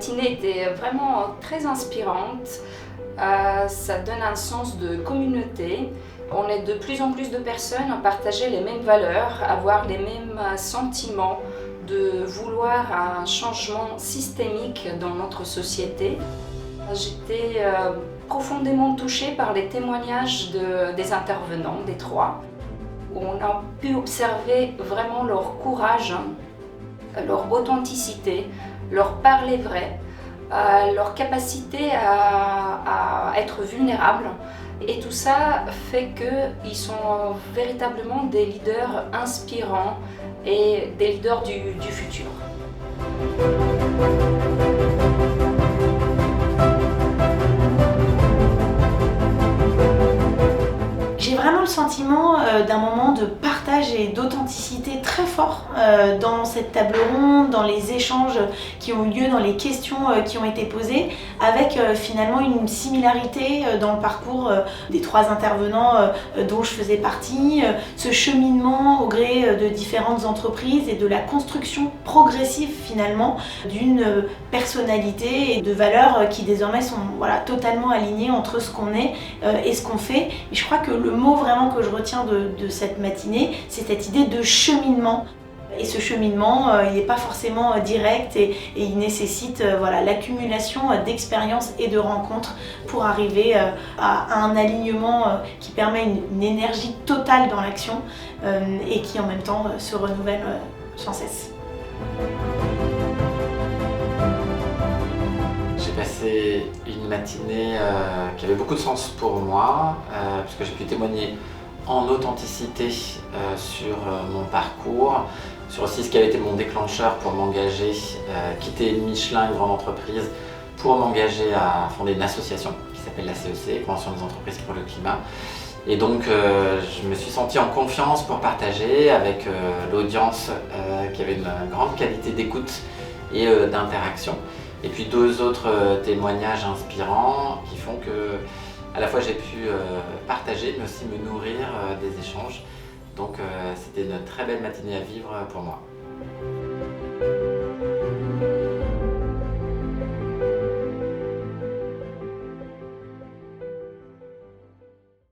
matinée était vraiment très inspirante. Ça donne un sens de communauté. On est de plus en plus de personnes à partager les mêmes valeurs, avoir les mêmes sentiments, de vouloir un changement systémique dans notre société. J'étais profondément touchée par les témoignages des intervenants, des trois. On a pu observer vraiment leur courage, leur authenticité, leur parler vrai, leur capacité à être vulnérables. Et tout ça fait qu'ils sont véritablement des leaders inspirants et des leaders du futur. J'ai vraiment le sentiment d'un moment de partage et d'authenticité très fort dans cette table ronde, dans les échanges qui ont eu lieu, dans les questions qui ont été posées, avec finalement une similarité dans le parcours des trois intervenants dont je faisais partie, ce cheminement au gré de différentes entreprises et de la construction progressive finalement d'une personnalité et de valeurs qui désormais sont totalement alignées entre ce qu'on est et ce qu'on fait. Et je crois que le mot vraiment que je retiens de cette matinée, c'est cette idée de cheminement. Et ce cheminement, il n'est pas forcément direct et il nécessite l'accumulation d'expériences et de rencontres pour arriver à un alignement qui permet une énergie totale dans l'action et qui en même temps se renouvelle sans cesse. J'ai passé une matinée qui avait beaucoup de sens pour moi, puisque j'ai pu témoigner en authenticité sur mon parcours, sur aussi ce qui avait été mon déclencheur pour m'engager, quitter Michelin, une grande entreprise, pour m'engager à fonder une association qui s'appelle la CEC, Convention des entreprises pour le climat. Et donc je me suis senti en confiance pour partager avec l'audience qui avait une grande qualité d'écoute et d'interaction. Et puis deux autres témoignages inspirants qui font que à la fois j'ai pu partager mais aussi me nourrir des échanges. Donc c'était une très belle matinée à vivre pour moi.